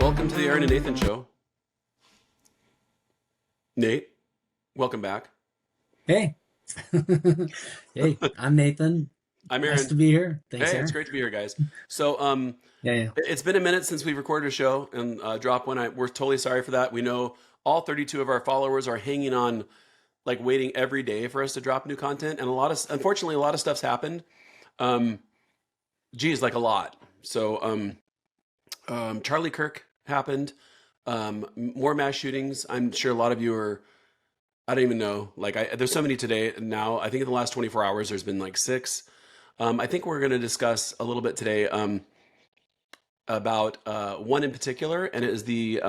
Welcome to the Aaron and Nathan Show. Nate, welcome back. Hey. Hey, I'm Nathan. I'm Nice to Aaron. be here. Thanks, Hey, it's Aaron. great to be here, guys. So, Yeah, yeah. it's been a minute since we've recorded a show and dropped one. We're totally sorry for that. We know all 32 of our followers are hanging on, like waiting every day for us to drop new content, and unfortunately, a lot of stuff's happened. Um, geez, like a lot. So, Charlie Kirk happened. More mass shootings. I'm sure a lot of you are. I don't even know. There's so many today now. I think in the last 24 hours, there's been like six. I think we're going to discuss a little bit today about one in particular, and it is the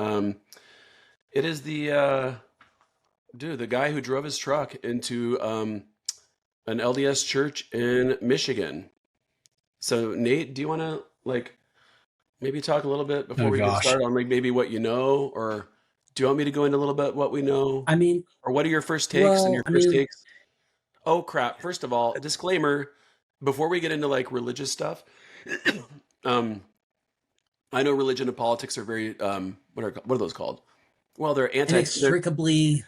dude, the guy who drove his truck into an LDS church in Michigan. So Nate, do you want to maybe talk a little bit before Oh we get gosh. started on like maybe what you know, or do you want me to go into a little bit what we know, I mean, or what are your first takes and well, your I first mean, takes? Oh crap! First of all, a disclaimer before we get into like religious stuff. um, I know religion and politics are very what are those called? Well, inextricably,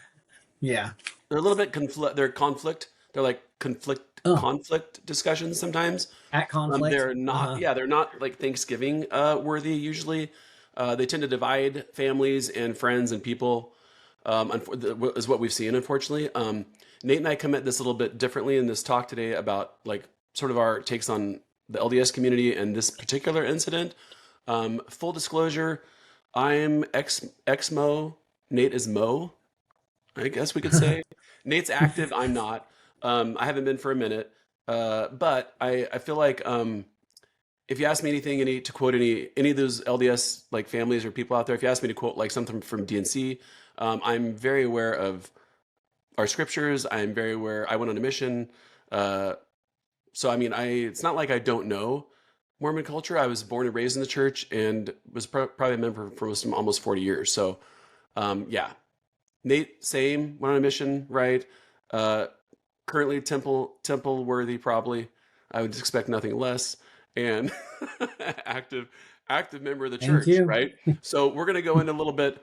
yeah. they're a little bit they're conflict. They're like Oh, conflict discussions sometimes. at conflict. They're not, Uh-huh. yeah, they're not like Thanksgiving worthy usually. They tend to divide families and friends and people, is what we've seen, unfortunately. Nate and I come at this a little bit differently in this talk today about like sort of our takes on the LDS community and this particular incident. Full disclosure, I'm ex-Mo. Nate is Mo, I guess we could say. Nate's active, I'm not. I haven't been for a minute. But I feel like if you ask me anything, to quote any of those LDS like families or people out there, if you ask me to quote like something from DNC, I'm very aware of our scriptures. I'm very aware. I went on a mission. Uh, so I mean, it's not like I don't know Mormon culture. I was born and raised in the church and was probably a member for almost 40 years. So yeah, Nate, same, went on a mission, right? Uh, Currently temple worthy, probably. I would expect nothing less. And active active member of the Thank church, you. right? So we're gonna go into a little bit.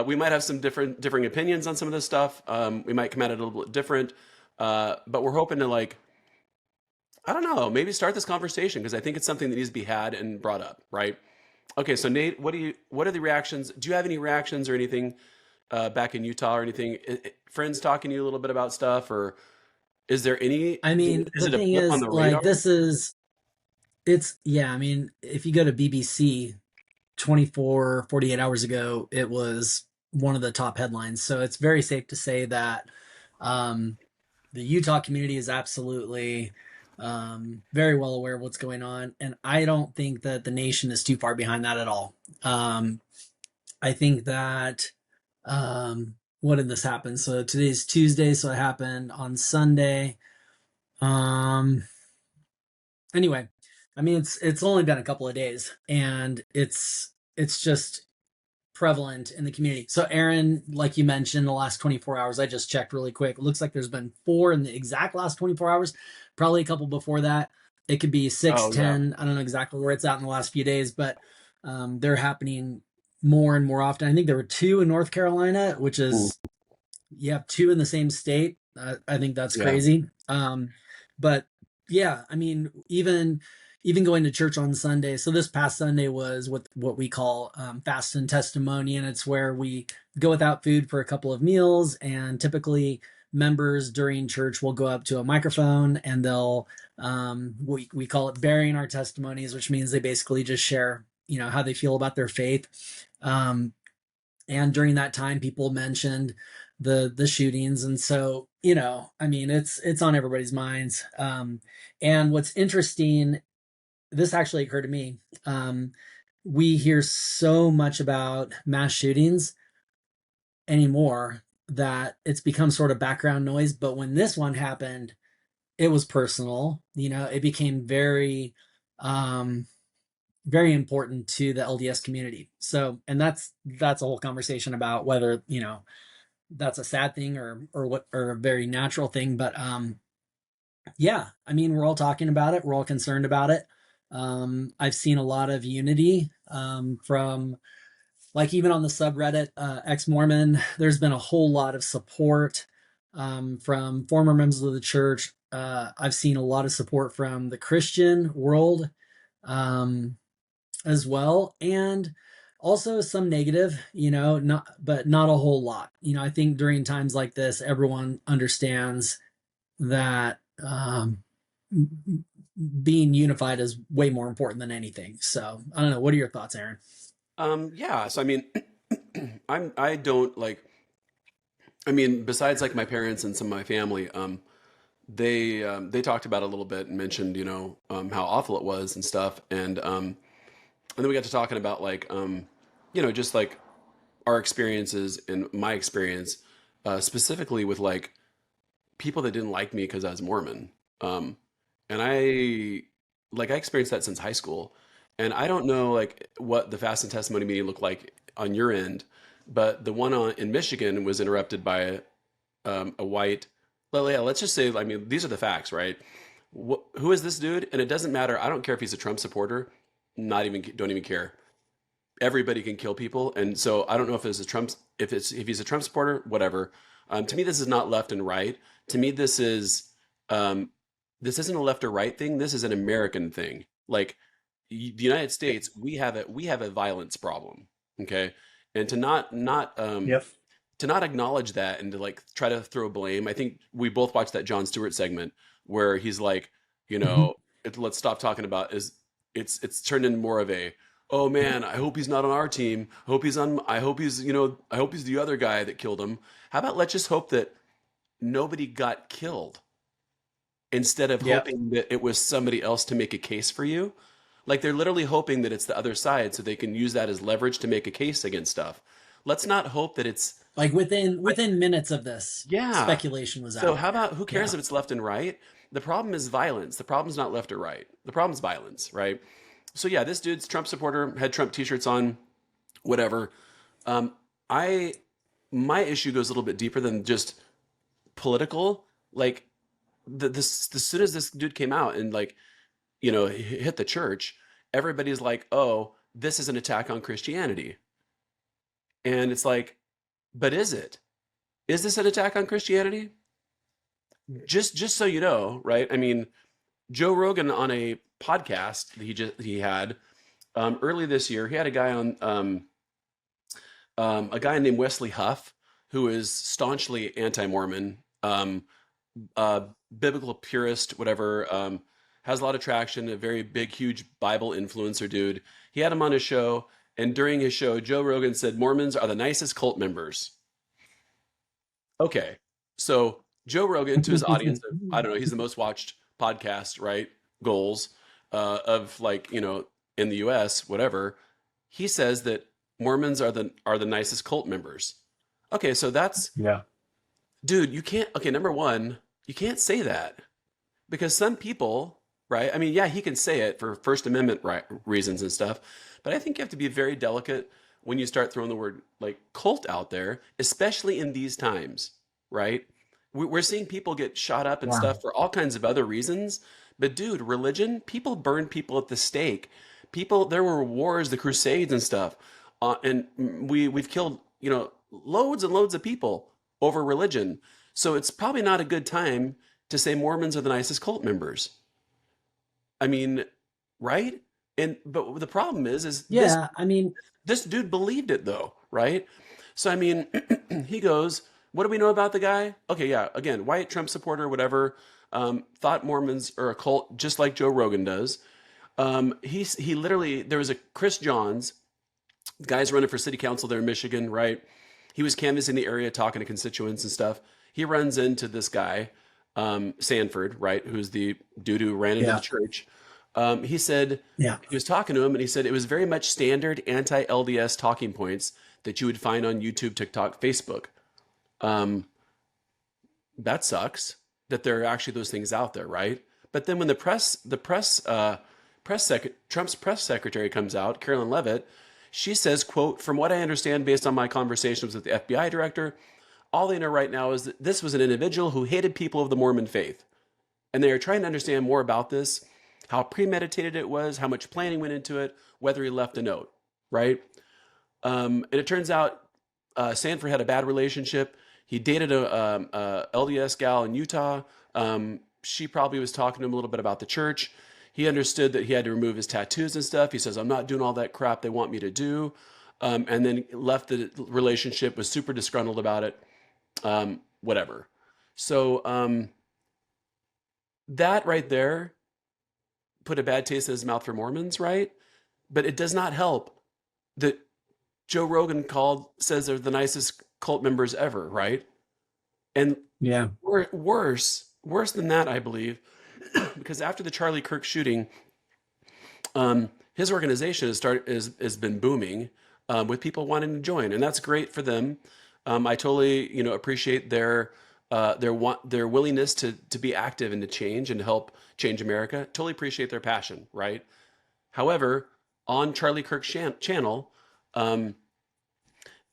We might have some differing opinions on some of this stuff. We might come at it a little bit different, but we're hoping to like I don't know, maybe start this conversation because I think it's something that needs to be had and brought up, right? Okay, so Nate, what are the reactions? Do you have any reactions or anything back in Utah or anything? Friends talking to you a little bit about stuff, or is there any? I mean, Is the it a thing blip on is, the like, radar? yeah, I mean, if you go to BBC 24, 48 hours ago, it was one of the top headlines. So it's very safe to say that um, the Utah community is absolutely very well aware of what's going on. And I don't think that the nation is too far behind that at all. Um, I think that, what did this happen? So today's Tuesday. So it happened on Sunday. Um, anyway, I mean, it's only been a couple of days and it's just prevalent in the community. So, Aaron, like you mentioned, the last 24 hours, I just checked really quick. It looks like there's been four in the exact last 24 hours, probably a couple before that. It could be six, Oh yeah. 10. I don't know exactly where it's at in the last few days, but they're happening more and more often. I think there were two in North Carolina, which Mm, is, you have two in the same state. I think that's yeah. crazy. But yeah, I mean, even going to church on Sunday. So this past Sunday was what we call fast and testimony, and it's where we go without food for a couple of meals. And typically, members during church will go up to a microphone and they'll we call it bearing our testimonies, which means they basically just share how they feel about their faith. Um, and during that time, people mentioned the shootings, and so I mean, it's on everybody's minds. And what's interesting, this actually occurred to me. We hear so much about mass shootings anymore that it's become sort of background noise. But when this one happened, it was personal. It became um, very important to the LDS community. So, and that's a whole conversation about whether that's a sad thing or a very natural thing. But yeah, I mean, we're all talking about it. We're all concerned about it. I've seen a lot of unity from like even on the subreddit ex-Mormon, there's been a whole lot of support from former members of the church. I've seen a lot of support from the Christian world um, as well, and also some negative, not but not a whole lot. I think during times like this, everyone understands that being unified is way more important than anything. So I don't know. What are your thoughts, Aaron? Yeah, so I mean, I don't like, I mean, besides like my parents and some of my family, they talked about it a little bit and mentioned, how awful it was and stuff. And then we got to talking about like, just like our experiences and my experience, specifically with like people that didn't like me because I was Mormon. Um, and I experienced that since high school. And I don't know like what the fast and testimony meeting looked like on your end, but the one in Michigan was interrupted by a white. Well, yeah, let's just say, I mean, these are the facts, right? Who is this dude? And it doesn't matter. I don't care if he's a Trump supporter. Don't even care. Everybody can kill people, and so I don't know if he's a Trump supporter, whatever. To me, this is not left and right. To me, um, this isn't a left or right thing. This is an American thing. Like the United States, we have a violence problem. Okay, and Yep. to not acknowledge that and to like try to throw blame. I think we both watched that Jon Stewart segment where he's like, Mhm. let's stop talking about is it's turned into more of a, oh man, I hope he's not on our team. I hope he's, I hope he's the other guy that killed him. How about let's just hope that nobody got killed instead of Yep. hoping that it was somebody else to make a case for you. Like they're literally hoping that it's the other side so they can use that as leverage to make a case against stuff. Let's not hope that it's Like within minutes of this, yeah. speculation was So out how there. about who cares Yeah. if it's left and right? The problem is violence. The problem's not left or right. The problem's violence, right? So yeah, this dude's Trump supporter, had Trump t-shirts on, whatever. Um, I my issue goes a little bit deeper than just political. Like this, as soon as this dude came out and like hit the church, everybody's like, oh, this is an attack on Christianity, and it's like, but is it? Is this an attack on Christianity? Just so you know, right? I mean, Joe Rogan on a podcast that he had early this year, he had a guy named Wesley Huff, who is staunchly anti-Mormon, uh, biblical purist, whatever. Has a lot of traction, a very big, huge Bible influencer dude. He had him on his show, and during his show, Joe Rogan said Mormons are the nicest cult members. Okay, so Joe Rogan to his audience of, I don't know, he's the most watched podcast, right? Goals of like in the U.S. whatever. He says that Mormons are the nicest cult members. Okay, so that's Yeah. dude. You can't. Okay, number one, you can't say that because some people, right? I mean, yeah, he can say it for First Amendment reasons and stuff, but I think you have to be very delicate when you start throwing the word like cult out there, especially in these times, right? We're seeing people get shot up and Yeah. stuff for all kinds of other reasons, but dude, religion, people burn people at the stake. People, there were wars, the Crusades and stuff, and we've killed loads and loads of people over religion. So it's probably not a good time to say Mormons are the nicest cult members. I mean, right? And but the problem is Yeah, I mean, this dude believed it though, right? So I mean, he goes, "What do we know about the guy?" Okay, yeah, again, white Trump supporter, whatever. Thought Mormons are a cult, just like Joe Rogan does. He literally there was a Chris Johns, guy's running for city council there in Michigan, right? He was canvassing the area, talking to constituents and stuff. He runs into this guy, Sanford, right, who's the dude who ran into the Yeah. church. He said yeah. he was talking to him, and he said it was very much standard anti-LDS talking points that you would find on YouTube, TikTok, Facebook. Um, that sucks that there are actually those things out there, right? But then when Trump's press secretary comes out, Carolyn Levitt, she says, "quote From what I understand, based on my conversations with the FBI director, all they know right now is that this was an individual who hated people of the Mormon faith, and they are trying to understand more about this, how premeditated it was, how much planning went into it, whether he left a note." Right? And it turns out Sanford had a bad relationship. He dated a LDS gal in Utah. She probably was talking to him a little bit about the church. He understood that he had to remove his tattoos and stuff. He says, "I'm not doing all that crap they want me to do," and then left the relationship. Was super disgruntled about it. Whatever. So that right there put a bad taste in his mouth for Mormons, right? But it does not help that Joe Rogan says they're the nicest cult members ever, right? And Yeah. worse than that, I believe, because after the Charlie Kirk shooting, his organization has been booming with people wanting to join, and that's great for them. I totally appreciate their willingness to be active and to change and to help change America. Totally appreciate their passion, right? However, on Charlie Kirk's channel, um,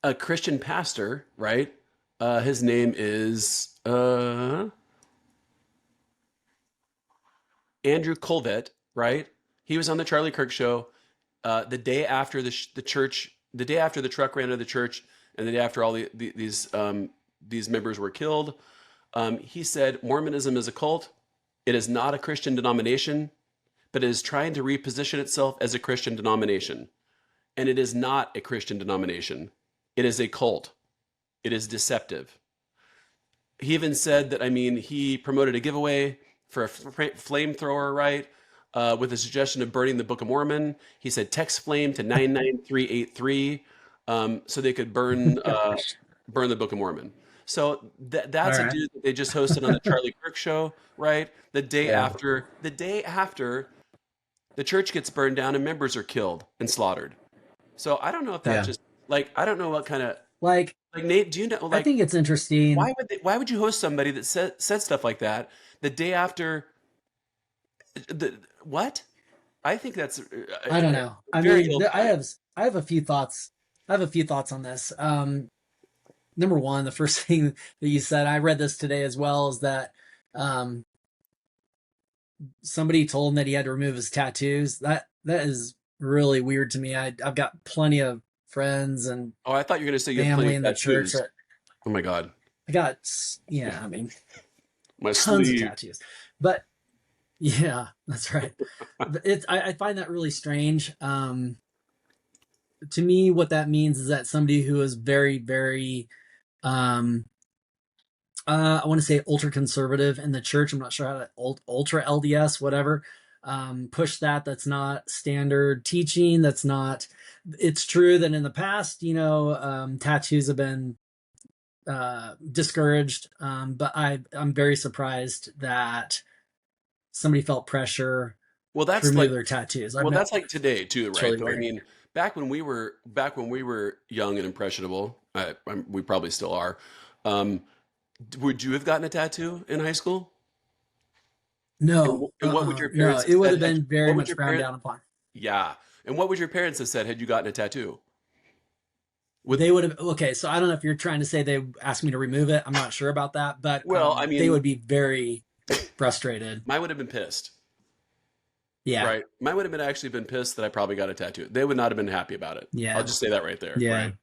a Christian pastor, right? His name is Andrew Colvett, right? He was on the Charlie Kirk show the day after the church, the day after the truck ran into the church, and the day after all these members were killed. He said Mormonism is a cult. It is not a Christian denomination, but it is trying to reposition itself as a Christian denomination. And it is not a Christian denomination. It is a cult. It is deceptive. He even said that, I mean, he promoted a giveaway for a flamethrower, right? With a suggestion of burning the Book of Mormon. He said text flame to 99383 so they could Gosh. burn the Book of Mormon. So All that's a right. dude that they just hosted on the Charlie Kirk show, right? Yeah. The day after the church gets burned down and members are killed and slaughtered. So I don't know if that Yeah. just like I don't know what kind of Like, like Nate, do you know I like think it's interesting. why would you host somebody that said stuff like that the day after the what? I think that's I don't know. I very mean, ill-timed. I have a few thoughts. I have a few thoughts on this. Number one, the first thing that you said, I read this today as well, is that um, somebody told him that he had to remove his tattoos. That is really weird to me. I've got plenty of friends and Oh, I thought you were going to say you had plenty family of in the church tattoos. that Oh my God, I got, yeah, I mean, my tons of sleeve. tattoos. But yeah, that's right. I find that really strange. To me, what that means is that somebody who is very, very, um, I want to say ultra conservative in the church. I'm not sure how to ultra LDS, whatever. Push that. That's not standard teaching. That's not. It's true that in the past, tattoos have been discouraged. But I'm very surprised that somebody felt pressure Well, to that's remove like their tattoos. I've well, not. that's like today too, It's right? really Though I weird. mean, back when we were young and impressionable, we probably still are. Um, would you have gotten a tattoo in high school? No, And what would your no. parents It have would said? have been very What would much your frowned parents? down upon. Yeah. And what would your parents have said had you gotten a tattoo? With They would have. Okay, so I don't know if you're trying to say they asked me to remove it. I'm not sure about that, but well, I they mean, would be very frustrated. mine would have been pissed, Yeah, right? Mine would have been actually been pissed that I probably got a tattoo. They would not have been happy about it. I'll yeah, just say that right there, yeah, right?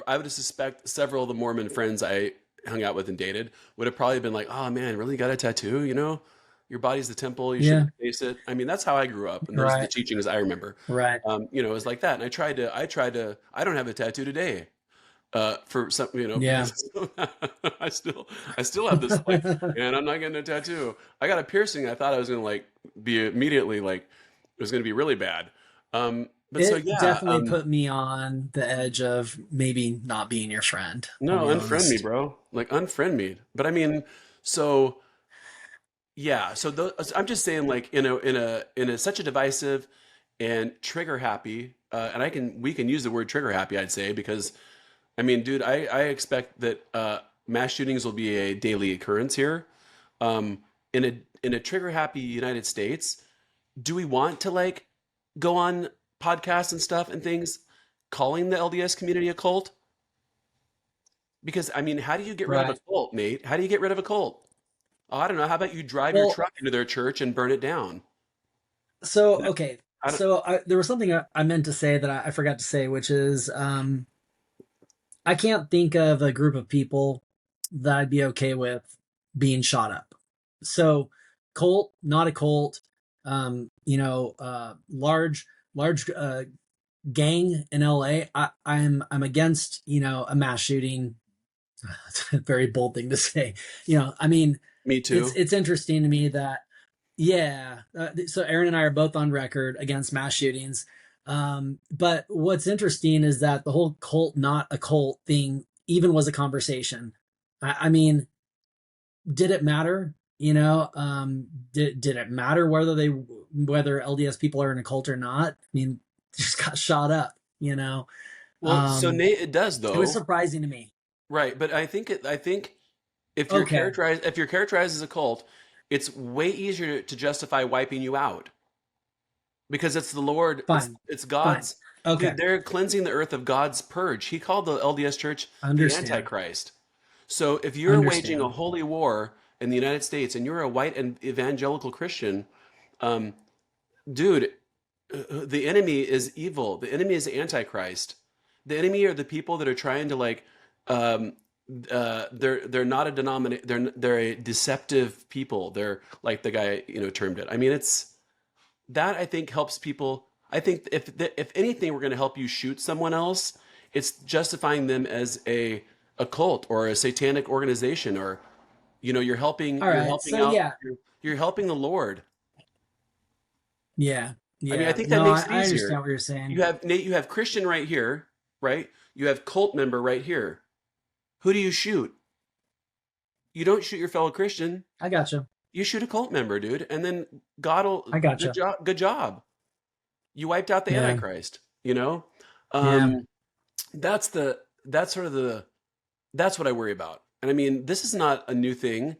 I would suspect several of the Mormon friends I hung out with and dated would have probably been like, "Oh man, really got a tattoo? You know, your body's the temple. You yeah. shouldn't face it." I mean, that's how I grew up, and those are the Right, teachings I remember. right. It was like that, and I don't have a tattoo today. For some, Yeah. because I still have this like, and I'm not getting a tattoo. I got a piercing. I thought I was gonna like be immediately like it was gonna be really bad. But so It yeah, definitely put me on the edge of maybe not being your friend. I'll no, be unfriend me, honest. bro. Like unfriend me. But I mean, so yeah, so I'm just saying like in a such a divisive and trigger happy, and we can use the word trigger happy, I'd say, because I mean, dude, I expect that mass shootings will be a daily occurrence here. Um, in a trigger happy United States, do we want to like go on podcasts and stuff and things calling the LDS community a cult? Because I mean, how do you get rid of a Right. cult, Nate? How do you get rid of a cult? Oh, I don't know. How about you drive your Well, truck into their church and burn it down? so okay, I don't. there was something I meant to say that I forgot to say, which is I can't think of a group of people that I'd be okay with being shot up. So, cult, not a cult, large gang in LA. I'm against a mass shooting. It's a very bold thing to say. I mean, Me too. it's interesting to me that yeah. So Aaron and I are both on record against mass shootings. But what's interesting is that the whole cult, not a cult thing, even was a conversation. I mean, did it matter? Did it matter whether LDS people are in a cult or not? I mean, they just got shot up. Well, so Nate, it does It was though, surprising to me. right? But I think Okay, if you're characterized as a cult, it's way easier to justify wiping you out because it's the Lord, fine, it's fine. God's. Okay, Dude, they're cleansing the earth of God's purge. He called the LDS Church the understand, Antichrist. So if you're waging a understand. holy war in the United States and you're a white and evangelical Christian, um, dude, the enemy is evil. The enemy is Antichrist. The enemy are the people that are trying to um, they're not a denomination. They're a deceptive people. They're like the guy termed it. I mean, it's that I think helps people. I think if anything, we're going to help you shoot someone else. It's justifying them as a cult or a satanic organization, or All you're right, helping so out yeah, you're helping the Lord. yeah, I mean, I yeah. think that No, makes it I easier. understand what you're saying. You have Nate, you have Christian right here, right? You have cult member right here. Who do you shoot? You don't shoot your fellow Christian. I gotcha. You shoot a cult member, dude, and then God will I gotcha. good job. You wiped out the Yeah, Antichrist. You know, yeah. um, that's the that's sort of the that's what I worry about. And I mean, this is not a new thing.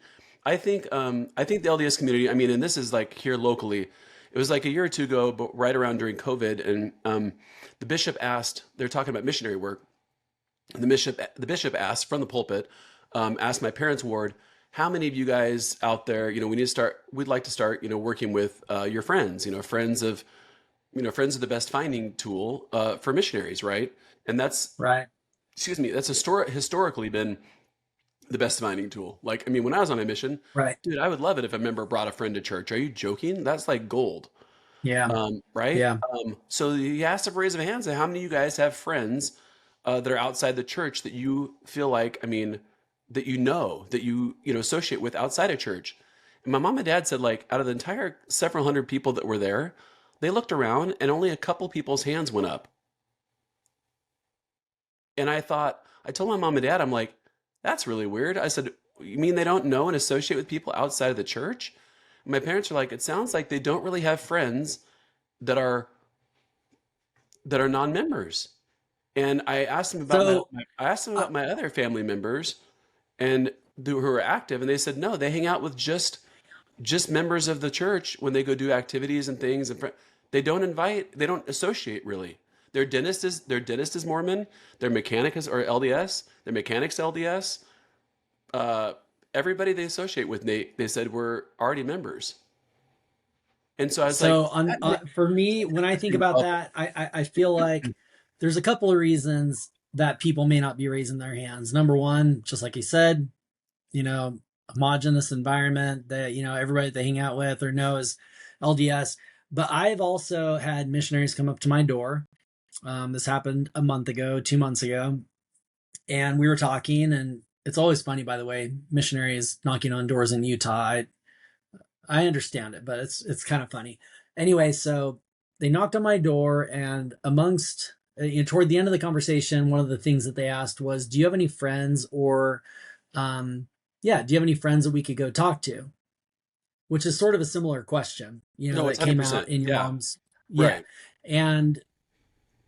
I think the LDS community. I mean, and this is like here locally. It was like a year or two ago, but right around during COVID, and the bishop asked. They're talking about missionary work. And the bishop asked from the pulpit, asked my parents' ward, how many of you guys out there, we need to start. We'd like to start, working with your friends. Friends of the best finding tool for missionaries, right? And that's Right, excuse me, that's historically been the best finding tool. Like, I mean, when I was on a mission, right. dude, I would love it if a member brought a friend to church. Are you joking? That's like gold, Yeah, right? yeah. So he asked a raise of hands, and how many of you guys have friends that are outside the church that you feel like, I mean, that you associate with outside of church? And my mom and dad said, like, out of the entire several hundred people that were there, they looked around and only a couple people's hands went up. And I told my mom and dad, I'm like, that's really weird. I said, you mean they don't know and associate with people outside of the church? And my parents are like, it sounds like they don't really have friends that are non-members. And So, I asked them uh, about my other family members and who are active, and they said no, they hang out with just members of the church when they go do activities and things, and they don't associate really. Their dentist is Mormon, their mechanic is or LDS, their mechanic's LDS. Uh, Everybody they associate with, Nate, they said were already members, and so I was like, so for me, when I think about that, I feel like there's a couple of reasons that people may not be raising their hands. Number one, just like you said, you know, homogenous environment that, everybody they hang out with or know is LDS. But I've also had missionaries come up to my door. This happened a month ago, 2 months ago, and we were talking. And it's always funny, by the way, missionaries knocking on doors in Utah. I understand it, but it's kind of funny. Anyway, so they knocked on my door, and amongst toward the end of the conversation, one of the things that they asked was, "Do you have any friends, or, yeah, do you have any friends that we could go talk to?" Which is sort of a similar question, no, it's that one hundred came out percent, in your yeah, mom's. Yeah, right. and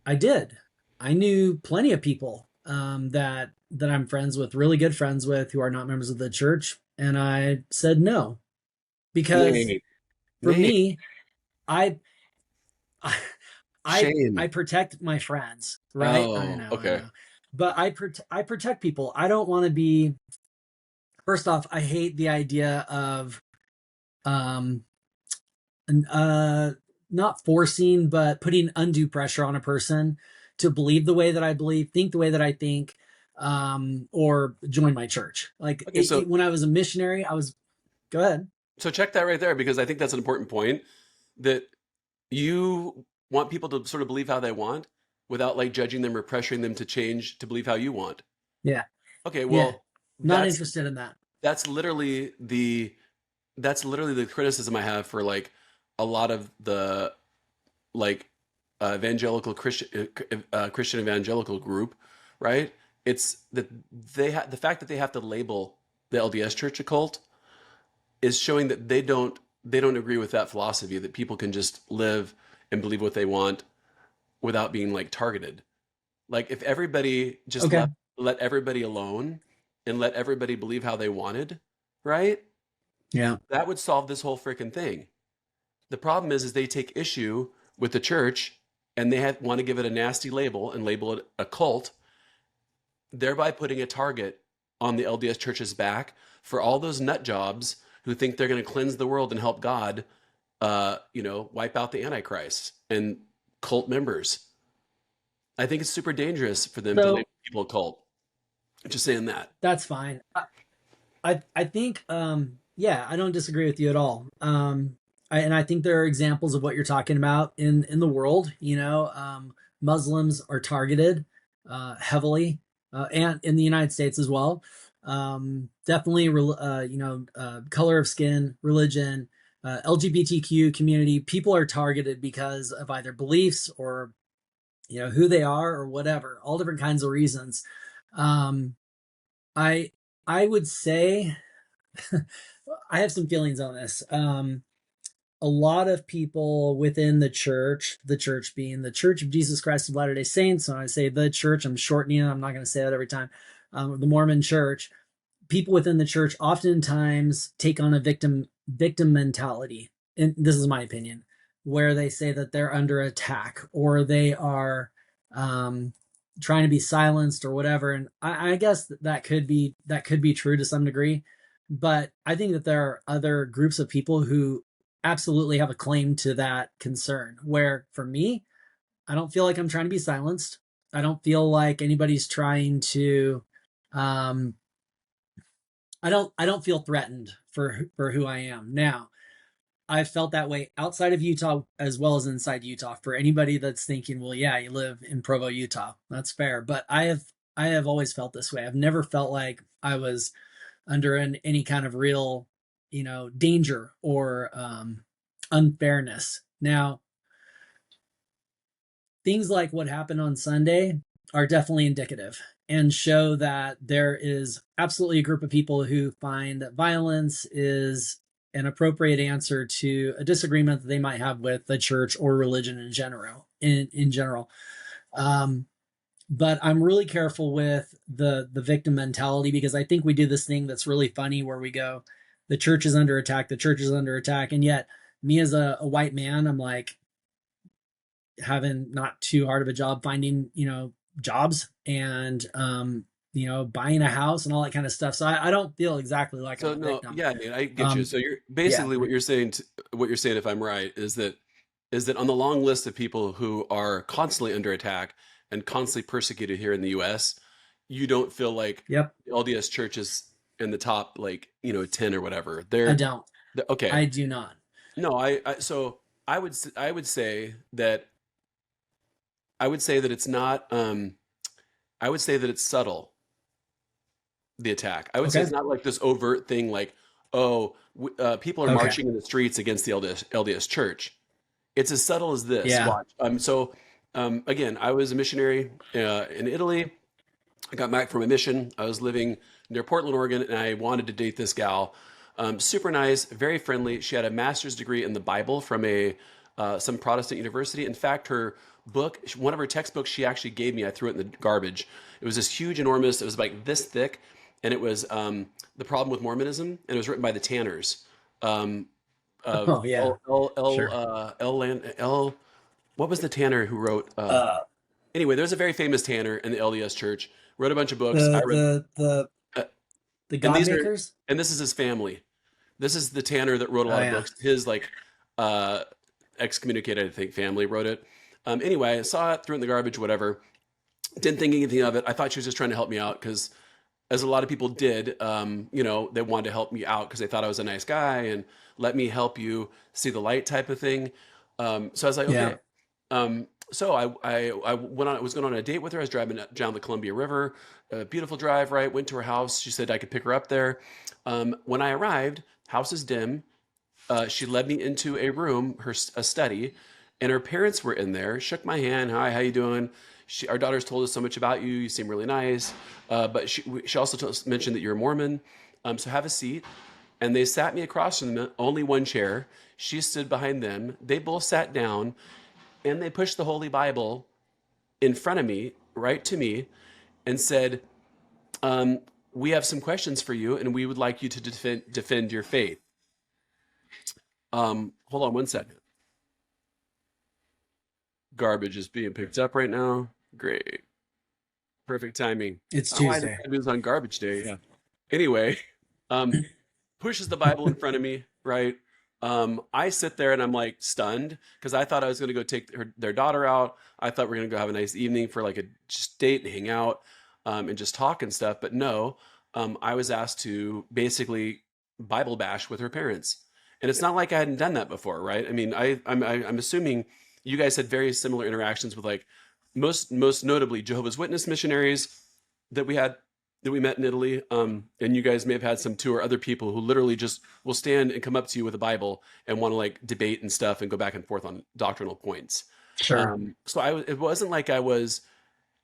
I did. I knew plenty of people that I'm friends with, really good friends with, who are not members of the church, and I said no because Nate, for Nate, me, I I shame. protect my friends, right? Oh, I okay. know. But I protect people. I don't want to be first off, I hate the idea of um not forcing, but putting undue pressure on a person to believe the way that I believe, think the way that I think, or join my church. Like Okay, so when I was a missionary, I was, go ahead. check that right there, because I think that's an important point, that you want people to sort of believe how they want without like judging them or pressuring them to change to believe how you want. Yeah. Okay, Yeah. well, Not that's interested in that. that's literally the criticism I have for like a lot of the like evangelical Christian evangelical group, right? It's that the fact that they have to label the LDS Church a cult is showing that they don't agree with that philosophy, that people can just live and believe what they want without being like targeted. Like if everybody just Okay. let everybody alone and let everybody believe how they wanted, right? Yeah. That would solve this whole freaking thing. The problem is they take issue with the church, and they want to give it a nasty label and label it a cult, thereby putting a target on the LDS Church's back for all those nut jobs who think they're going to cleanse the world and help God, wipe out the Antichrist and cult members. I think it's super dangerous for them to So label people a cult. Just saying that. that's fine. I think yeah, I don't disagree with you at all. And I think there are examples of what you're talking about in the world. Muslims are targeted heavily, and in the United States as well. Definitely, color of skin, religion, LGBTQ community. People are targeted because of either beliefs or who they are or whatever. All different kinds of reasons. Um, I I would say I have some feelings on this. A lot of people within the church being the Church of Jesus Christ of Latter-day Saints, when I say the church, I'm shortening it. I'm not going to say that every time. The Mormon Church, people within the church oftentimes take on a victim mentality, and this is my opinion, where they say that they're under attack or they are um, trying to be silenced or whatever. And I guess that could be true to some degree, but I think that there are other groups of people who absolutely have a claim to that concern. Where for me, I don't feel like I'm trying to be silenced. I don't feel like anybody's trying to um, I don't feel threatened for who I am. Now, I've felt that way outside of Utah as well as inside Utah. For anybody that's thinking, well, yeah, you live in Provo, Utah. That's fair. But I have always felt this way. I've never felt like I was under any kind of real, danger or unfairness. Now, things like what happened on Sunday are definitely indicative and show that there is absolutely a group of people who find that violence is an appropriate answer to a disagreement that they might have with the church or religion in general. In general, um, but I'm really careful with the victim mentality because I think we do this thing that's really funny where we go, the church is under attack, the church is under attack, and yet me as a white man, I'm like, having not too hard of a job finding jobs and buying a house and all that kind of stuff, so I don't feel exactly like I'm So a no, victim. yeah, Nate, I get you. um So you're yeah. basically what you're saying, if I'm right, is that on the long list of people who are constantly under attack and constantly persecuted here in the U.S., you don't feel like Yep. the LDS Church is in the top, like 10 or whatever. I don't. Okay. I do not. No, so I would say that it's not. I would say that it's subtle, the attack. I would say Okay. it's not like this overt thing like, oh, people are Okay. marching in the streets against the LDS Church. It's as subtle as this. Yeah. Watch. Again, I was a missionary in Italy. I got back from a mission. I was living near Portland, Oregon, and I wanted to date this gal. Super nice, very friendly. She had a master's degree in the Bible from some Protestant university. In fact, her book, one of her textbooks, she actually gave me. I threw it in the garbage. It was this huge, enormous. It was like this thick, and it was the problem with Mormonism, and it was written by the Tanners. Um, Oh yeah. Sure. what was the Tanner who wrote? uh Anyway, there's a very famous Tanner in the LDS Church. Wrote a bunch of books. I the read, the the uh, the and god these are, makers. and this is his family. This is the Tanner that wrote a Oh lot of yeah. books. His like, uh, excommunicated, I think, family wrote it. Anyway, I saw it, threw it in the garbage, whatever. Didn't think anything of it. I thought she was just trying to help me out because, as a lot of people did, they wanted to help me out because they thought I was a nice guy and let me help you see the light type of thing. So I was like, Yeah. okay. So I went on. I was going on a date with her. I was driving down the Columbia River, a beautiful drive. Right, went to her house. She said I could pick her up there. When I arrived, house is dim. She led me into a room, a study, and her parents were in there. Shook my hand. Hi, how you doing? Our daughter's told us so much about you. You seem really nice. But she also mentioned that you're a Mormon. So have a seat. And they sat me across from them, only one chair. She stood behind them. They both sat down, and they pushed the Holy Bible in front of me, right to me, and said, "We have some questions for you, and we would like you to defend your faith." Hold on one second. Garbage is being picked up right now. Great. Perfect timing. It's Oh, I didn't Tuesday. know it was on garbage day. Yeah. Anyway, um, pushes the Bible in front of me, right? I sit there and I'm like stunned because I thought I was going to go take their daughter out. I thought we are going to go have a nice evening for like a just date and hang out and just talk and stuff. But no, I was asked to basically Bible bash with her parents. And it's not like I hadn't done that before, right? I mean, I'm assuming you guys had very similar interactions with like most notably Jehovah's Witness missionaries that we met in Italy. And you guys may have had some too, or other people who literally just will stand and come up to you with a Bible and want to like debate and stuff and go back and forth on doctrinal points. Sure. It wasn't like I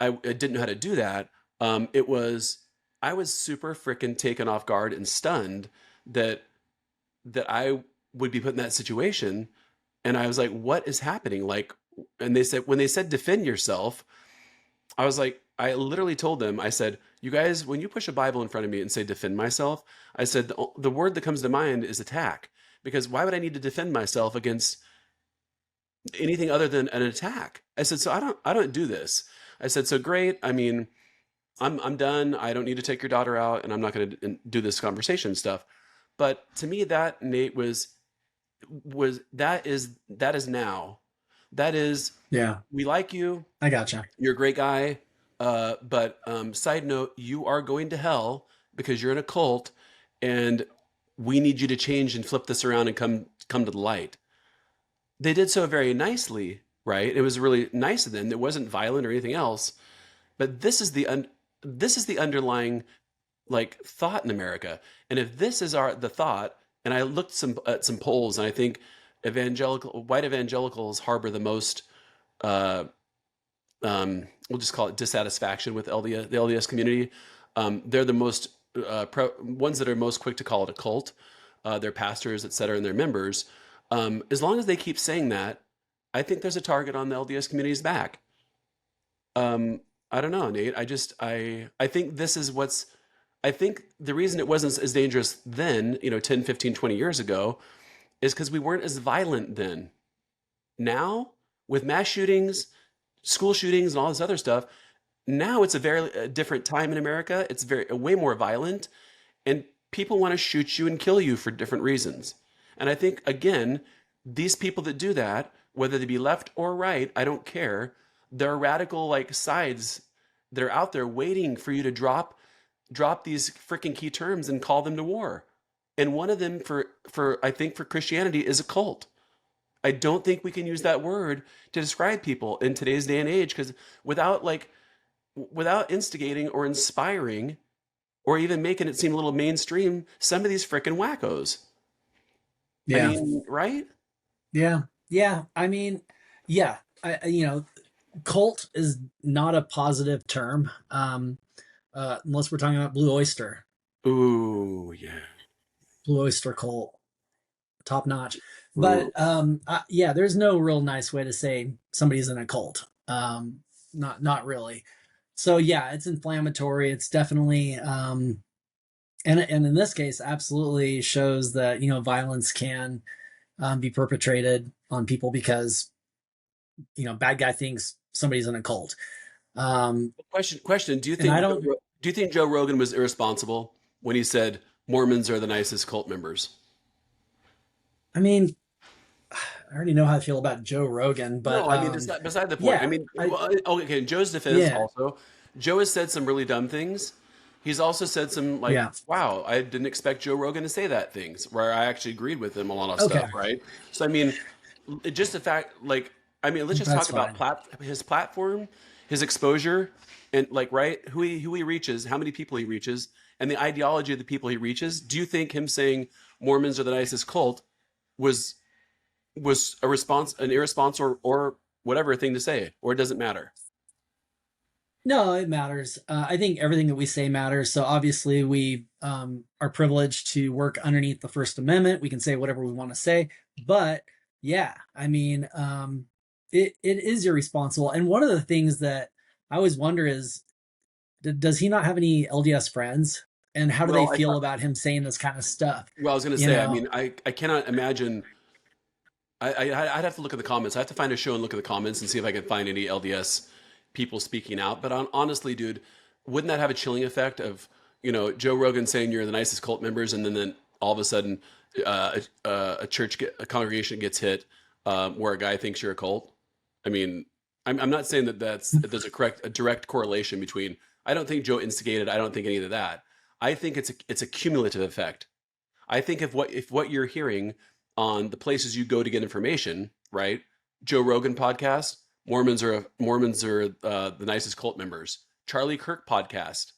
didn't know how to do that. I was super freaking taken off guard and stunned that I would be put in that situation. And I was like, what is happening? Like, and when they said defend yourself, I was like, I literally told them, I said, you guys, when you push a Bible in front of me and say defend myself, I said, the word that comes to mind is attack. Because why would I need to defend myself against anything other than an attack? I said, so I don't do this. I said, so great. I mean, I'm done. I don't need to take your daughter out and I'm not going to do this conversation stuff. But to me, that Nate that is now. That is, Yeah. we like you. I gotcha. You're a great guy. But side note, you are going to hell because you're in a cult, and we need you to change and flip this around and come to the light. They did so very nicely, right? It was really nice of them. It wasn't violent or anything else. But this is the underlying like thought in America. And if this is the thought, and I looked at some polls, and I think white evangelicals harbor the most. We'll just call it dissatisfaction with the LDS community. They're the most ones that are most quick to call it a cult. Their pastors, et cetera, and their members. As long as they keep saying that, I think there's a target on the LDS community's back. I don't know, Nate. I think this is I think the reason it wasn't as dangerous then, 10, 15, 20 years ago, is because we weren't as violent then. Now, with mass shootings, school shootings, and all this other stuff, now it's a very different time in America. It's way more violent, and people want to shoot you and kill you for different reasons. And I think again, these people that do that, whether they be left or right, I don't care. There are radical like sides that are out there waiting for you to drop these freaking key terms and call them to war. And one of them for I think for Christianity is a cult. I don't think we can use that word to describe people in today's day and age because without instigating or inspiring or even making it seem a little mainstream, some of these freaking wackos. I Yeah. mean, right? Yeah. Yeah. I mean, yeah. Cult is not a positive term, unless we're talking about Blue Oyster. Ooh, yeah. Blue Oyster cult, top notch. But Ooh. yeah, there's no real nice way to say somebody's in a cult. Not really. So yeah, it's inflammatory. It's definitely and in this case, absolutely shows that violence can be perpetrated on people because bad guy thinks somebody's in a cult. Question. And I don't. Do you think Joe Rogan was irresponsible when he said Mormons are the nicest cult members? I mean, already know how I feel about Joe Rogan, but No, I mean, it's not beside the point. I yeah, mean, I well, okay, in Joe's defense yeah also, Joe has said some really dumb things. He's also said some like, yeah wow, I didn't expect Joe Rogan to say that things where I actually agreed with him on a lot of okay, stuff, right? So I mean, just the fact, like, I mean, let's just that's talk about fine. his platform, his exposure, and like, right, who he reaches, how many people he reaches, and the ideology of the people he reaches. Do you think him saying Mormons are the nicest cult was a response, an irresponsible or whatever thing to say, or it doesn't matter? No, it matters. I think everything that we say matters. So obviously, we are privileged to work underneath the First Amendment. We can say whatever we want to say, but yeah, I mean, it is irresponsible. And one of the things that I always wonder is, does he not have any LDS friends? And how do they Well, feel about him saying this kind of stuff? I was going to You say, I know, mean, I cannot imagine. I'd have to look at the comments. I have to find a show and look at the comments and see if I can find any LDS people speaking out. But honestly, dude, wouldn't that have a chilling effect of, Joe Rogan saying you're the nicest cult members, and then all of a sudden, a congregation gets hit where a guy thinks you're a cult? I mean, I'm not saying that there's a direct correlation between. I don't think Joe instigated. I don't think any of that. I think it's a cumulative effect. I think if what you're hearing on the places you go to get information, right? Joe Rogan podcast, Mormons are the nicest cult members. Charlie Kirk podcast,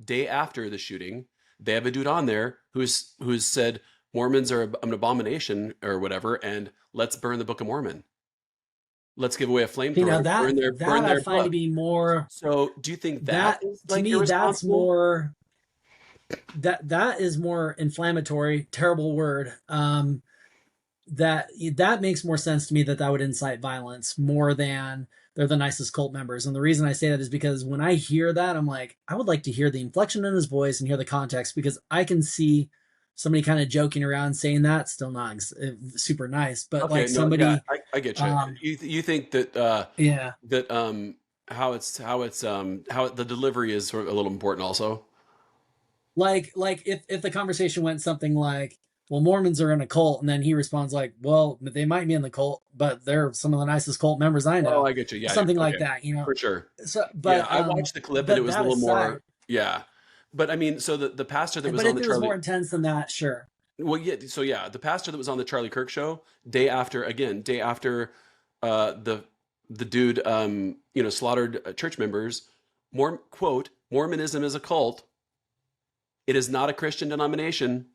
day after the shooting, they have a dude on there who's said Mormons are an abomination or whatever, and let's burn the Book of Mormon. Let's give away a you know flamethrower, that burn that I their find to book. be more So, do you think that that is to like me that's irresponsible? more that is more inflammatory. Terrible word. That that makes more sense to me that that would incite violence more than they're the nicest cult members. And the reason I say that is because when I hear that, I'm like, I would like to hear the inflection in his voice and hear the context, because I can see somebody kind of joking around saying that, still not super nice, but Okay, like no, yeah, somebody, I get you. um, You think that yeah, that how the delivery is sort of a little important also. like if the conversation went something like, well, Mormons are in a cult, and then he responds like, well, they might be in the cult, but they're some of the nicest cult members I Oh, know, I get you. Yeah, something like okay, that, you know. for sure. So Yeah, I watched the clip and it but was a that little more. aside, Yeah, but I mean, so the pastor that was but on if the it was Charlie. more intense than that, sure. Well, yeah. So yeah, the pastor that was on the Charlie Kirk show, day after, the dude, slaughtered church members. Mormonism is a cult. It is not a Christian denomination,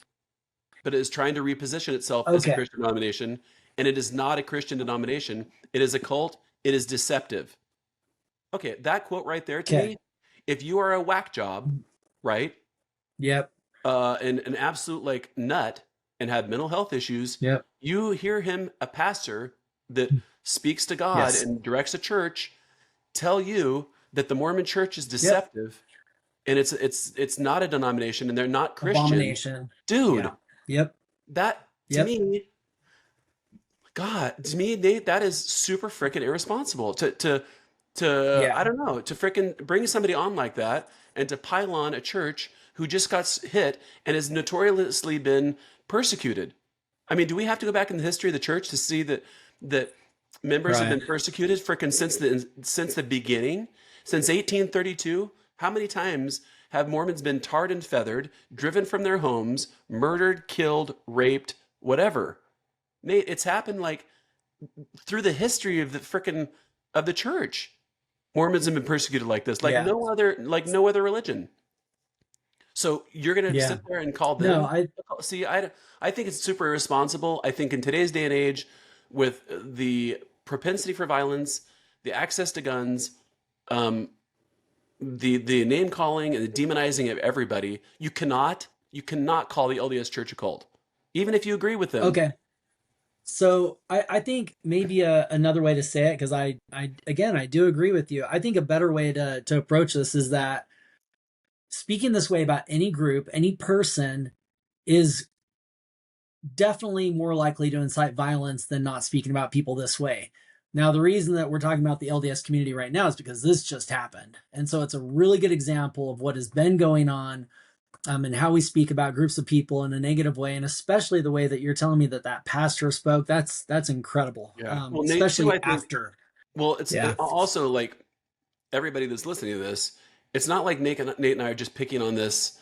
but it is trying to reposition itself as a Okay. Christian denomination, and it is not a Christian denomination. It is a cult. It is deceptive. Okay, that quote right there to Okay. me, if you are a whack job, right, Yep. and an absolute like nut and have mental health issues, Yep. you hear him, a pastor that speaks to God Yes. and directs a church, tell you that the Mormon church is Yep. deceptive and it's not a denomination and they're not Christian. Abomination. Dude, Yeah. Yep. that to Yep. me, God, to me, Nate, that is super freaking irresponsible to Yeah. I don't know, to freaking bring somebody on like that and to pile on a church who just got hit and has notoriously been persecuted. I mean, do we have to go back in the history of the church to see that members have Right. been persecuted freaking since the beginning, since 1832? How many times have Mormons been tarred and feathered, driven from their homes, murdered, killed, raped, whatever? Nate, it's happened like through the history of the church. Mormons have been persecuted like this, Yeah. like no other religion. So you're gonna Yeah. sit there and call No, them? I See, I think it's super irresponsible. I think in today's day and age, with the propensity for violence, the access to guns, um, the name calling and the demonizing of everybody, you cannot call the LDS Church a cult, even if you agree with them. okay. So I think maybe another way to say it, because I again I do agree with you. I think a better way to approach this is that speaking this way about any group, any person is definitely more likely to incite violence than not speaking about people this way. Now, the reason that we're talking about the LDS community right now is because this just happened. And so it's a really good example of what has been going on and how we speak about groups of people in a negative way, and especially the way that you're telling me that that pastor spoke. That's incredible. Yeah. Well, Nate, too, Especially I think, after. well, it's Yeah. also like everybody that's listening to this, it's not like Nate and I are just picking on this